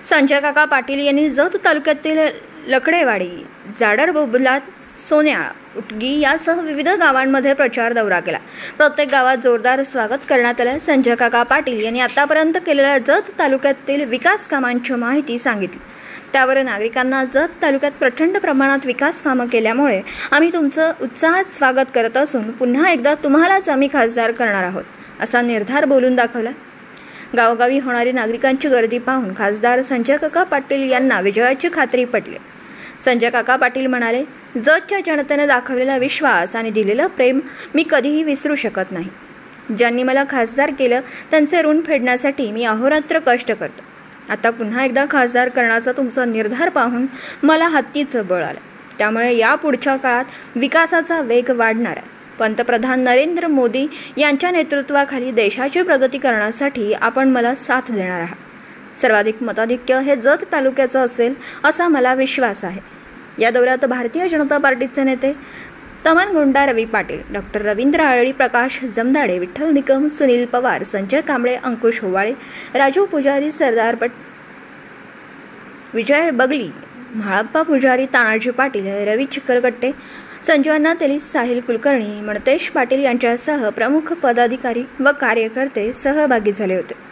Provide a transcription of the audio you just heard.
संजय काका पाटील यांनी जत तालुक्यातील लकडेवाडी, जाडर बोबलात, सोन्याळ, उटगी यासह विविध गावांमध्ये प्रचार दौरा केला. प्रत्येक गावात जोरदार स्वागत करण्यात आले. संजय काका पाटील यांनी आतापर्यंत केलेल्या जत तालुक्यातील विकास कामांची माहिती सांगितली. त्यावर नागरिकांना जत तालुक्यात प्रचंड प्रमाणात विकास कामं केल्यामुळे आम्ही तुमचं उत्साहात स्वागत करत असून पुन्हा एकदा तुम्हालाच आम्ही खासदार करणार आहोत असा निर्धार बोलून दाखवला. गावोगावी होणारी नागरिकांची गर्दी पाहून खासदार संजय काका पाटील यांना विजयाची खात्री पटली. संजय काका पाटील म्हणाले, जतच्या जनतेने दाखवलेला विश्वास आणि दिलेलं प्रेम मी कधीही विसरू शकत नाही. ज्यांनी मला खासदार केलं त्यांचे ऋण फेडण्यासाठी मी अहोरात्र कष्ट करतो. आता पुन्हा एकदा खासदार करण्याचा तुमचा निर्धार पाहून मला हत्तीचं बळ आलं. त्यामुळे या पुढच्या काळात विकासाचा वेग वाढणार आहे. पंतप्रधान नरेंद्र मोदी यांच्या नेतृत्वाखाली देशाची प्रगती करण्यासाठी आपण मला साथ देणार आहात. सर्वाधिक मताधिक्य हे जत तालुक्याचं असेल असा मला विश्वास आहे. या दौऱ्यात भारतीय जनता पार्टीचे नेते तमनगुंडा रवी पाटील, डॉक्टर रवींद्र आळळी, प्रकाश जमदाडे, विठ्ठल निकम, सुनील पवार, संजय कांबळे, अंकुश होवाळे, राजू पुजारी, सरदार विजय बगली, म्हाळप्पा पुजारी, तानाजी पाटील, रवी चिकरगट्टे, संजय तेली, साहिल कुलकर्णी, मणतेश पाटील यांच्यासह प्रमुख पदाधिकारी व कार्यकर्ते सहभागी झाले होते.